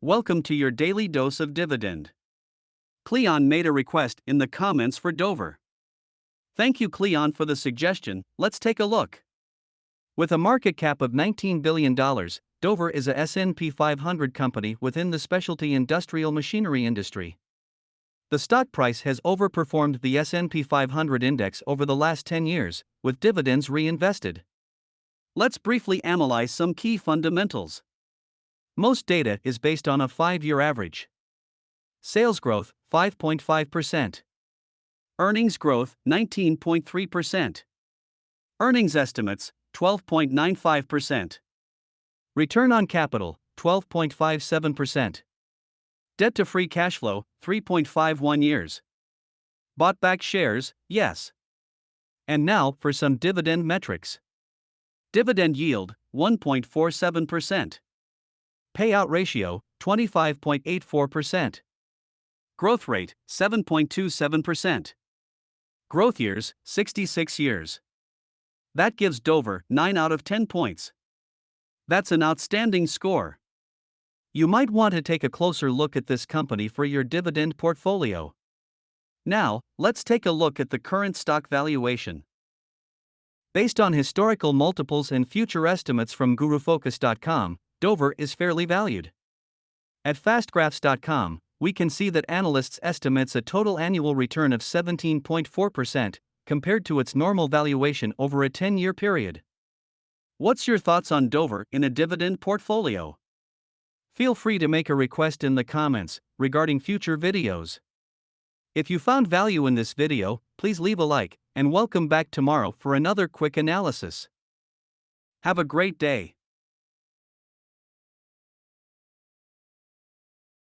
Welcome to your daily dose of dividend. Cleon made a request in the comments for Dover. Thank you, Cleon, for the suggestion. Let's take a look. With a market cap of $19 billion, Dover is a S&P 500 company within the specialty industrial machinery industry. The stock price has overperformed the S&P 500 index over the last 10 years, with dividends reinvested. Let's briefly analyze some key fundamentals. Most data is based on a 5-year average. Sales growth, 5.5%. Earnings growth, 19.3%. Earnings estimates, 12.95%. Return on capital, 12.57%. Debt to free cash flow, 3.51 years. Bought back shares, yes. And now for some dividend metrics. Dividend yield, 1.47%. Payout ratio, 25.84%. Growth rate, 7.27%. Growth years, 66 years. That gives Dover 9 out of 10 points. That's an outstanding score. You might want to take a closer look at this company for your dividend portfolio. Now, let's take a look at the current stock valuation. Based on historical multiples and future estimates from GuruFocus.com, Dover is fairly valued. At FastGraphs.com, we can see that analysts estimates a total annual return of 17.4% compared to its normal valuation over a 10-year period. What's your thoughts on Dover in a dividend portfolio? Feel free to make a request in the comments regarding future videos. If you found value in this video, please leave a like, and welcome back tomorrow for another quick analysis. Have a great day.